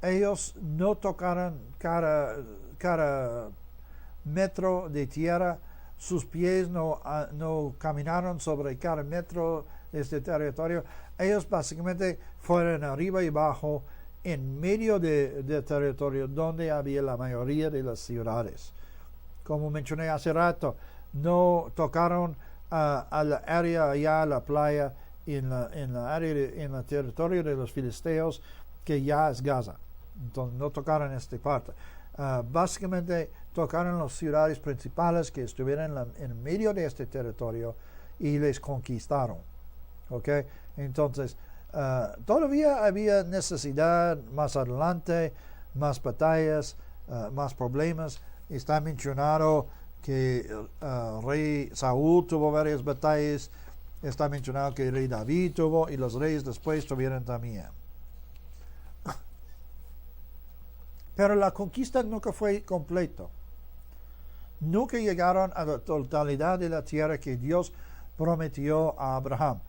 [SPEAKER 1] ellos no tocaron cada metro de tierra. Sus pies no caminaron sobre cada metro de este territorio. Ellos básicamente fueron arriba y abajo en medio del territorio donde había la mayoría de las ciudades. Como mencioné hace rato, no tocaron a la área allá, la playa, en el territorio de los filisteos, que ya es Gaza. Entonces no tocaron esta parte. Básicamente tocaron las ciudades principales que estuvieran en medio de este territorio y les conquistaron. ¿Ok? Entonces, todavía había necesidad más adelante, más batallas, más problemas. Está mencionado que rey Saúl tuvo varias batallas. Está mencionado que el rey David tuvo y los reyes después tuvieron también. Pero la conquista nunca fue completa. Nunca llegaron a la totalidad de la tierra que Dios prometió a Abraham.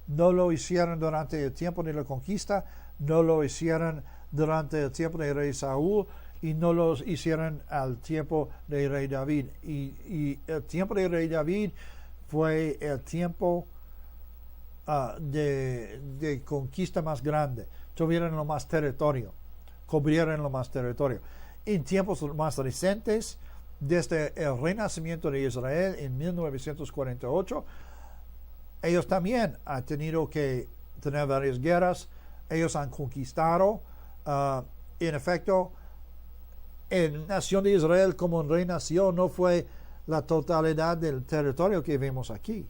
[SPEAKER 1] No lo hicieron durante el tiempo de la conquista, no lo hicieron durante el tiempo del rey Saúl y no lo hicieron al tiempo del rey David. Y el tiempo del rey David fue el tiempo de conquista más grande. Tuvieron lo más territorio, cubrieron lo más territorio. En tiempos más recientes, desde el renacimiento de Israel en 1948, ellos también han tenido que tener varias guerras. Ellos han conquistado. En efecto, la nación de Israel como renación no fue la totalidad del territorio que vemos aquí.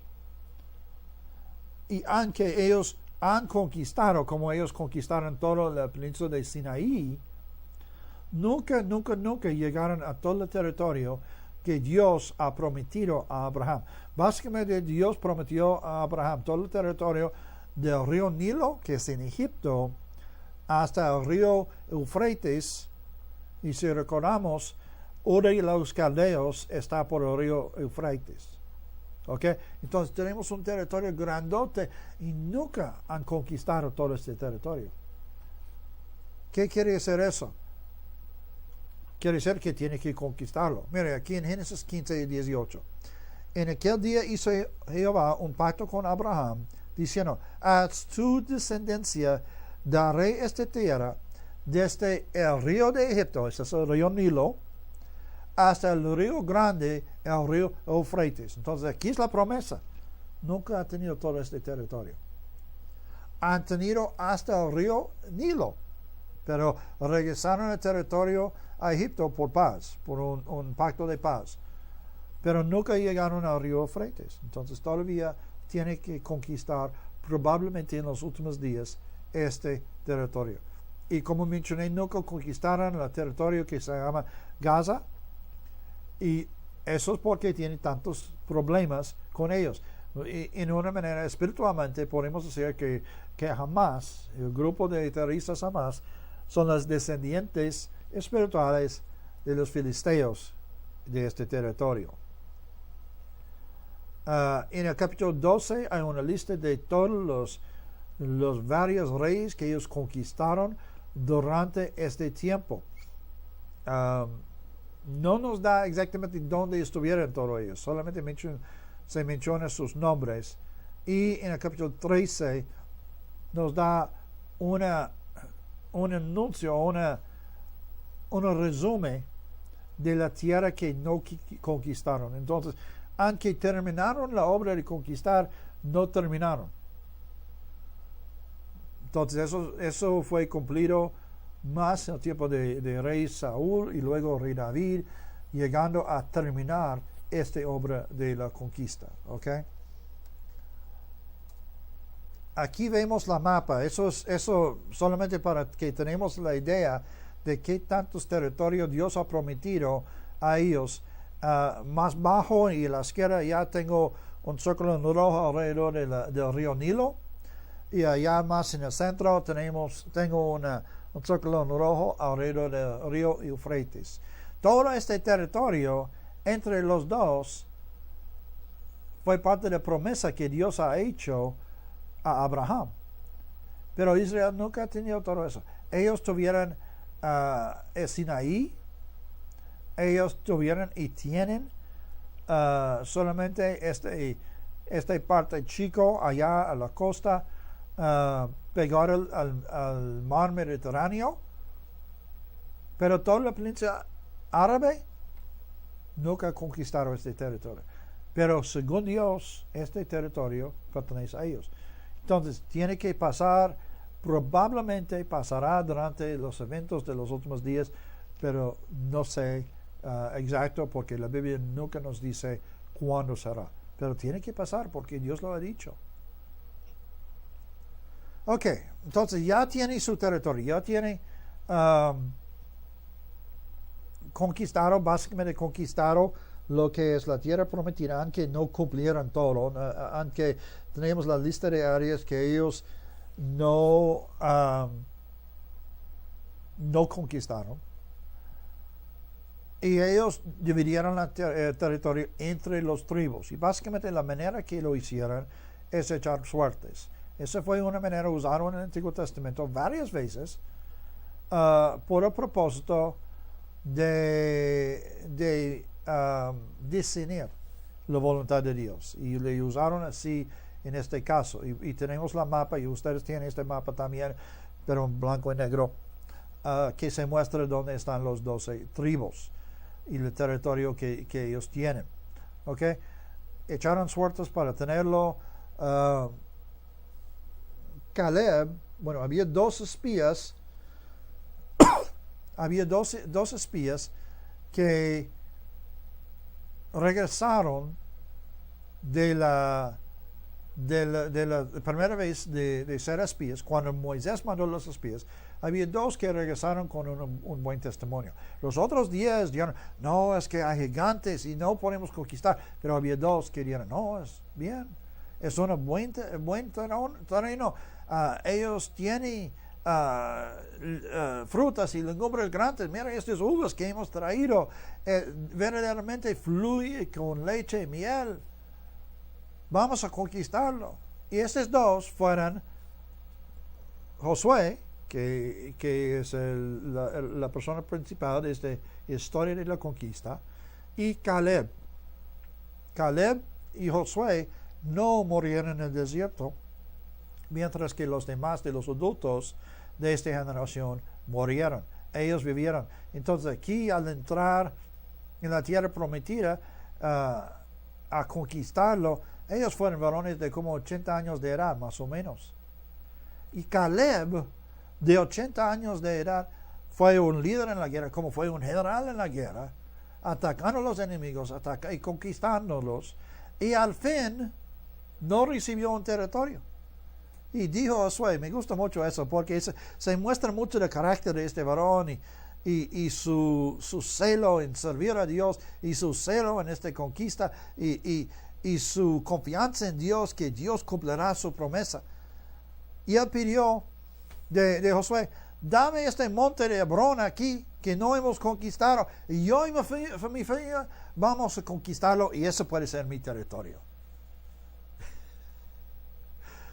[SPEAKER 1] Y aunque ellos han conquistado, como ellos conquistaron toda la península de Sinaí, nunca llegaron a todo el territorio que Dios ha prometido a Abraham. Básicamente Dios prometió a Abraham todo el territorio del río Nilo, que es en Egipto, hasta el río Eufrates. Y si recordamos, Ur de los Caldeos está por el río Eufrates. ¿Ok? Entonces tenemos un territorio grandote y nunca han conquistado todo este territorio. ¿Qué quiere decir eso? Quiere decir que tiene que conquistarlo. Mire, aquí en Génesis 15 y 18. En aquel día hizo Jehová un pacto con Abraham, diciendo: a tu descendencia daré esta tierra desde el río de Egipto, ese es el río Nilo, hasta el río grande, el río Eufrates. Entonces aquí es la promesa. Nunca ha tenido todo este territorio. Han tenido hasta el río Nilo, pero regresaron al territorio a Egipto por paz, por un pacto de paz. Pero nunca llegaron al río Eufrates. Entonces todavía tiene que conquistar, probablemente en los últimos días, este territorio. Y como mencioné, nunca conquistaron el territorio que se llama Gaza. Y eso es porque tiene tantos problemas con ellos. Y en una manera, espiritualmente, podemos decir que Hamas, el grupo de terroristas Hamas, son los descendientes espirituales de los filisteos de este territorio. En el capítulo 12 hay una lista de todos los varios reyes que ellos conquistaron durante este tiempo. No nos da exactamente dónde estuvieron todos ellos, solamente se menciona sus nombres. Y en el capítulo 13 nos da un anuncio, un resumen de la tierra que no conquistaron. Entonces, aunque terminaron la obra de conquistar, no terminaron. Entonces, eso fue cumplido más en el tiempo de rey Saúl y luego rey David, llegando a terminar esta obra de la conquista. ¿Ok? Aquí vemos la mapa. Eso solamente para que tenemos la idea de qué tantos territorios Dios ha prometido a ellos. Más bajo y a la izquierda ya tengo un círculo en rojo alrededor del río Nilo. Y allá más en el centro tengo un círculo en rojo alrededor del río Eufrates. Todo este territorio entre los dos fue parte de la promesa que Dios ha hecho a Abraham. Pero Israel nunca ha tenido todo eso. Ellos tuvieron el Sinaí, ellos tuvieron y tienen solamente esta parte chico allá a la costa, pegado al mar Mediterráneo, pero toda la península árabe nunca conquistaron este territorio. Pero según Dios, este territorio pertenece a ellos. Entonces, tiene que pasar, probablemente pasará durante los eventos de los últimos días, pero no sé exacto porque la Biblia nunca nos dice cuándo será. Pero tiene que pasar porque Dios lo ha dicho. Ok, entonces ya tiene su territorio, ya tiene básicamente conquistado lo que es la tierra prometida, aunque no cumplieran todo, aunque tenemos la lista de áreas que ellos no conquistaron. Y ellos dividieron el territorio entre los tribus. Y básicamente la manera que lo hicieron es echar suertes. Esa fue una manera usada en el Antiguo Testamento varias veces por el propósito de discernir la voluntad de Dios. Y le usaron así en este caso. Y tenemos la mapa, y ustedes tienen este mapa también, pero en blanco y negro, que se muestra dónde están los 12 tribus y el territorio que ellos tienen. ¿Ok? Echaron suertes para tenerlo. Caleb, bueno, había dos espías, dos espías que regresaron de la primera vez de ser espías. Cuando Moisés mandó los espías, había dos que regresaron con un buen testimonio. Los otros 10 dijeron, no, es que hay gigantes y no podemos conquistar. Pero había dos que dijeron, no, es bien, es un buen terreno. Ellos tienen frutas y legumbres grandes. Mira estas uvas que hemos traído, verdaderamente fluye con leche y miel. Vamos a conquistarlo. Y estos dos fueron Josué, que es la persona principal de esta historia de la conquista, y Caleb. Caleb y Josué no murieron en el desierto, mientras que los demás de los adultos de esta generación murieron. Ellos vivieron. Entonces aquí, al entrar en la tierra prometida a conquistarlo, ellos fueron varones de como 80 años de edad, más o menos. Y Caleb, de 80 años de edad, fue un líder en la guerra, como fue un general en la guerra, atacando a los enemigos, y conquistándolos. Y al fin, no recibió un territorio. Y dijo a Josué, me gusta mucho eso, porque se muestra mucho el carácter de este varón y su celo en servir a Dios, y su celo en esta conquista, y su confianza en Dios, que Dios cumplirá su promesa. Y él pidió de Josué, dame este monte de Hebrón aquí, que no hemos conquistado, y yo y mi familia vamos a conquistarlo, y eso puede ser mi territorio.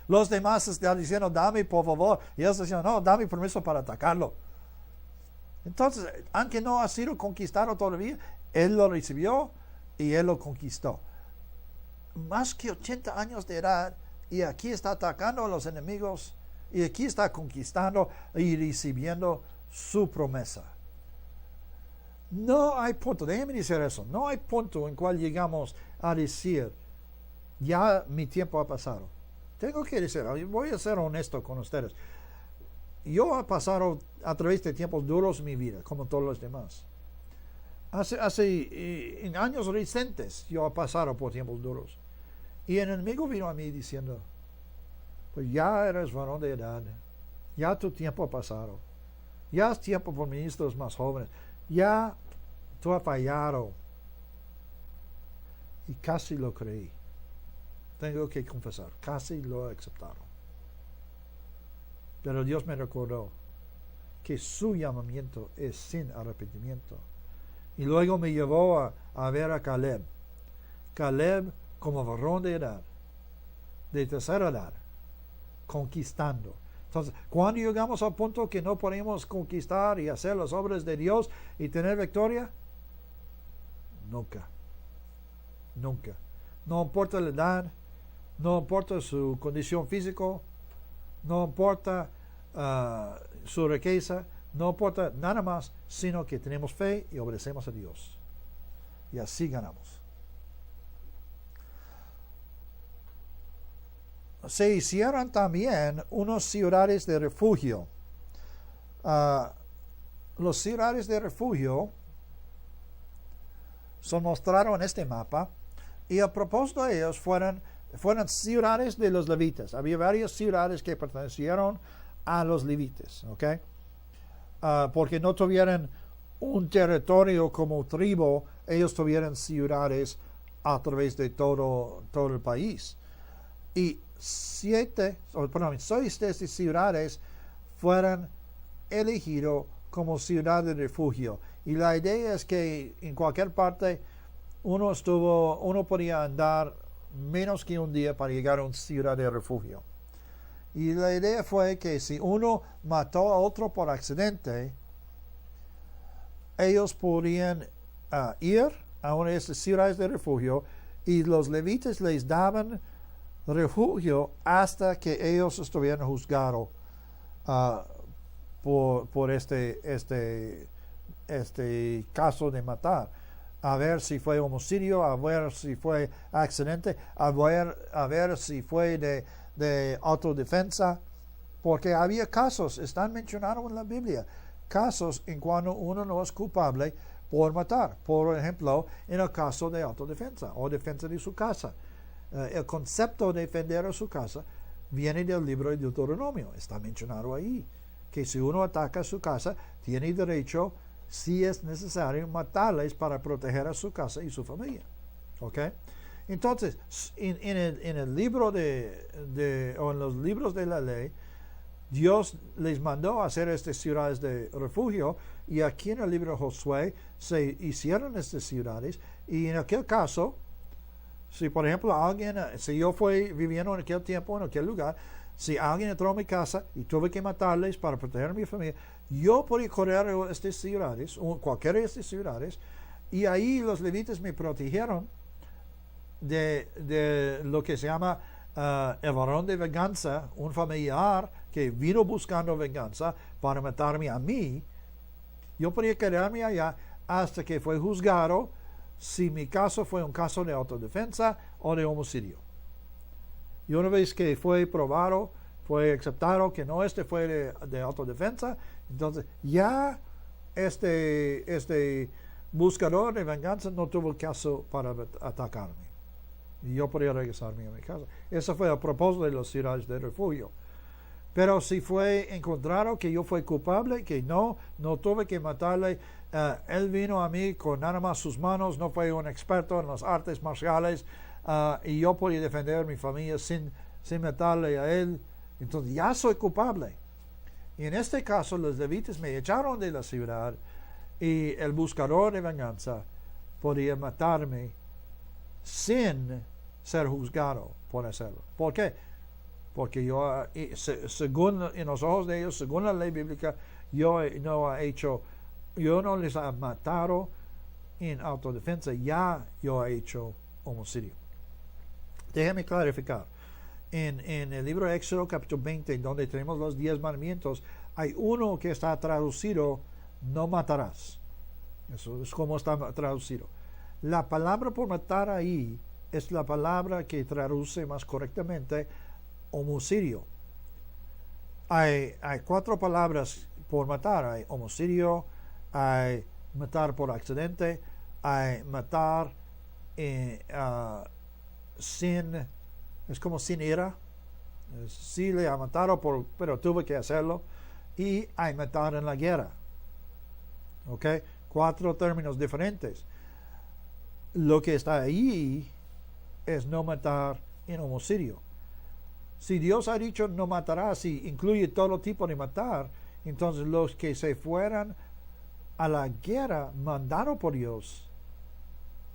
[SPEAKER 1] Los demás están diciendo, dame por favor, y ellos decían, no, dame permiso para atacarlo. Entonces, aunque no ha sido conquistado todavía, él lo recibió y él lo conquistó. Más que 80 años de edad, y aquí está atacando a los enemigos, y aquí está conquistando y recibiendo su promesa. No hay punto, déjeme decir eso, no hay punto en cual llegamos a decir, ya mi tiempo ha pasado. Tengo que decir, voy a ser honesto con ustedes. Yo he pasado a través de tiempos duros en mi vida, como todos los demás. En años recientes yo he pasado por tiempos duros. Y el enemigo vino a mí diciendo, pues ya eres varón de edad, ya tu tiempo ha pasado, ya es tiempo por ministros más jóvenes, ya tú has fallado. Y casi lo creí. Tengo que confesar, casi lo he aceptado. Pero Dios me recordó que su llamamiento es sin arrepentimiento. Y luego me llevó a ver a Caleb. Caleb como varón de edad, de tercera edad, conquistando. Entonces, cuando llegamos al punto que no podemos conquistar y hacer las obras de Dios y tener victoria, nunca. Nunca. No importa la edad, no importa su condición física, no importa su riqueza, no importa nada más, sino que tenemos fe y obedecemos a Dios. Y así ganamos. Se hicieron también unas ciudades de refugio. Los ciudades de refugio son mostrados en este mapa, y a propósito de ellos fueron ciudades de los levitas. Había varias ciudades que pertenecieron a los levitas, ¿ok? Porque no tuvieran un territorio como tribu, ellos tuvieron ciudades a través de todo el país. Y 6 de estas ciudades fueron elegidos como ciudad de refugio. Y la idea es que en cualquier parte uno podía andar menos que un día para llegar a una ciudad de refugio. Y la idea fue que si uno mató a otro por accidente, ellos podían ir a una de estas ciudades de refugio, y los levitas les daban refugio hasta que ellos estuvieran juzgados por este caso de matar. A ver si fue homicidio, a ver si fue accidente, a ver si fue de autodefensa, porque había casos, están mencionados en la Biblia, casos en cuando uno no es culpable por matar. Por ejemplo, en el caso de autodefensa o defensa de su casa. El concepto de defender a su casa viene del libro de Deuteronomio, está mencionado ahí, que si uno ataca su casa, tiene derecho, si es necesario, matarles para proteger a su casa y su familia. ¿Ok? Entonces, en el libro o en los libros de la ley, Dios les mandó a hacer estas ciudades de refugio, y aquí en el libro de Josué se hicieron estas ciudades. Y en aquel caso, si por ejemplo si yo fui viviendo en aquel tiempo, en aquel lugar, si alguien entró a mi casa y tuve que matarles para proteger a mi familia, yo podía correr a estas ciudades, o cualquiera de estas ciudades, y ahí los levitas me protegieron de lo que se llama el varón de venganza, un familiar que vino buscando venganza para matarme a mí. Yo podía quedarme allá hasta que fue juzgado si mi caso fue un caso de autodefensa o de homicidio. Y una vez que fue probado, fue aceptado que no fue de autodefensa, entonces ya este buscador de venganza no tuvo caso para atacarme. Y yo podía regresarme a mi casa. Eso fue a propósito de las ciudades de refugio. Pero si fue encontrado que yo fui culpable, que no tuve que matarle, él vino a mí con nada más sus manos, no fue un experto en las artes marciales, y yo podía defender a mi familia sin matarle a él, entonces ya soy culpable. Y en este caso los levitas me echaron de la ciudad, y el buscador de venganza podía matarme sin ser juzgado por hacerlo. ¿Por qué? Porque yo, según en los ojos de ellos, según la ley bíblica, yo no les he matado en autodefensa, ya yo he hecho homicidio. Déjame clarificar. En el libro de Éxodo capítulo 20, donde tenemos los 10 mandamientos, hay uno que está traducido, no matarás. Eso es como está traducido. La palabra por matar ahí es la palabra que traduce más correctamente homicidio. Hay 4 palabras por matar. Hay homicidio, hay matar por accidente, hay matar es como sin ira. Sí le ha matado, pero tuve que hacerlo. Y hay matar en la guerra. ¿Ok? 4 términos diferentes. Lo que está ahí es no matar en homicidio. Si Dios ha dicho no matarás y incluye todo tipo de matar, entonces los que se fueran a la guerra mandados por Dios,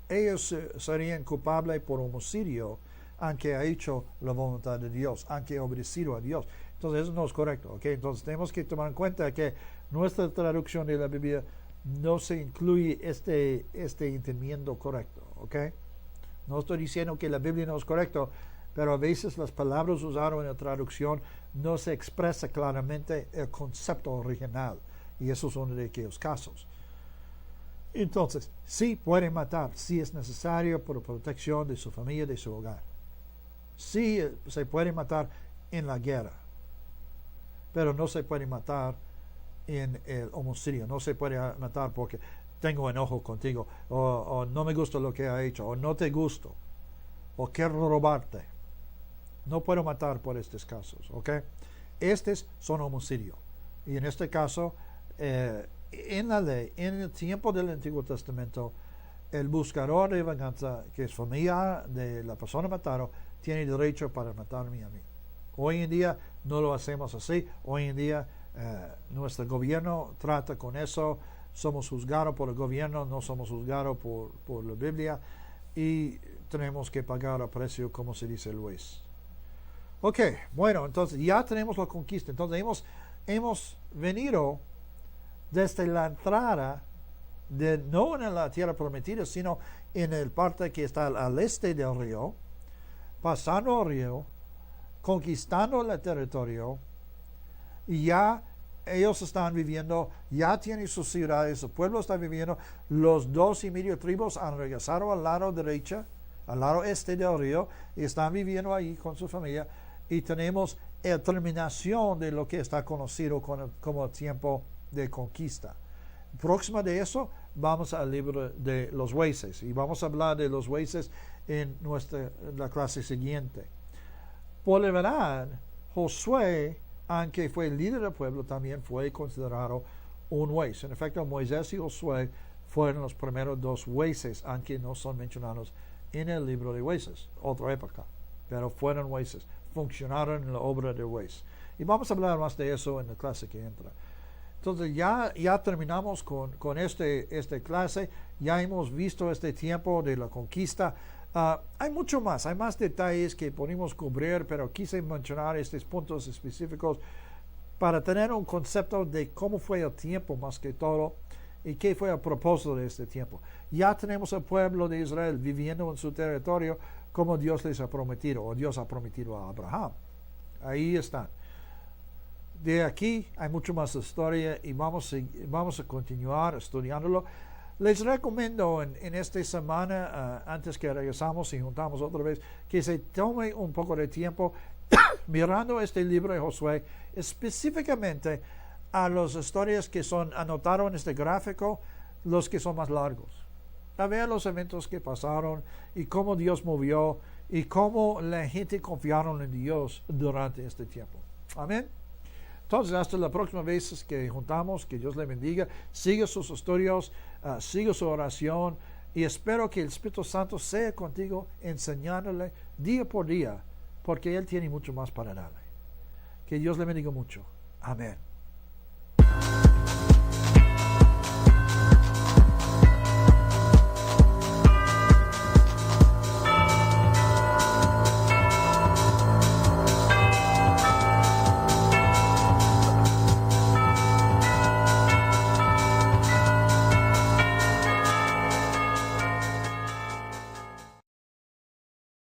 [SPEAKER 1] ellos serían culpables por homicidio, aunque ha hecho la voluntad de Dios, aunque ha obedecido a Dios. Entonces eso no es correcto. ¿Okay? Entonces tenemos que tomar en cuenta que nuestra traducción de la Biblia no se incluye este entendimiento correcto. ¿Okay? No estoy diciendo que la Biblia no es correcta, pero a veces las palabras usadas en la traducción no se expresa claramente el concepto original. Y eso es uno de aquellos casos. Entonces, sí pueden matar, si es necesario por protección de su familia, de su hogar. Sí se puede matar en la guerra, pero no se puede matar en el homicidio. No se puede matar porque tengo enojo contigo, o no me gusta lo que ha hecho, o no te gusto, o quiero robarte. No puedo matar por estos casos, ¿ok? Estos son homicidios. Y en este caso, en la ley, en el tiempo del Antiguo Testamento, el buscador de venganza, que es familiar de la persona matada, tiene derecho para matarme a mí. Hoy en día no lo hacemos así. Hoy en día nuestro gobierno trata con eso. Somos juzgados por el gobierno, no somos juzgados por la Biblia. Y tenemos que pagar el precio, como se dice el juez. Ok, bueno, entonces ya tenemos la conquista. Entonces hemos venido desde la entrada, no en la tierra prometida, sino en el parte que está al este del río, pasando el río, conquistando el territorio, y ya ellos están viviendo, ya tienen sus ciudades, su pueblo está viviendo. Los 2.5 tribus han regresado al lado derecho, al lado este del río, y están viviendo ahí con su familia. Y tenemos la terminación de lo que está conocido como tiempo de conquista. Próxima de eso, vamos al libro de los jueces, y vamos a hablar de los jueces en la clase siguiente. Por la verdad, Josué, aunque fue el líder del pueblo, también fue considerado un juez. En efecto, Moisés y Josué fueron los primeros 2 jueces, aunque no son mencionados en el libro de jueces, otra época, pero fueron jueces, funcionaron en la obra de juez. Y vamos a hablar más de eso en la clase que entra. Entonces ya terminamos con esta clase. Ya hemos visto este tiempo de la conquista. Hay mucho más, hay más detalles que podemos cubrir, pero quise mencionar estos puntos específicos para tener un concepto de cómo fue el tiempo más que todo y qué fue el propósito de este tiempo. Ya tenemos al pueblo de Israel viviendo en su territorio como Dios les ha prometido, o Dios ha prometido a Abraham. Ahí están. De aquí hay mucho más historia y vamos a continuar estudiándolo. Les recomiendo en esta semana, antes que regresamos y juntamos otra vez, que se tome un poco de tiempo mirando este libro de Josué, específicamente a las historias que son anotadas en este gráfico, los que son más largos. A ver los eventos que pasaron y cómo Dios movió y cómo la gente confiaron en Dios durante este tiempo. Amén. Entonces, hasta la próxima vez que juntamos, que Dios le bendiga. Siga sus estudios, siga su oración y espero que el Espíritu Santo sea contigo enseñándole día por día, porque Él tiene mucho más para darle. Que Dios le bendiga mucho. Amén.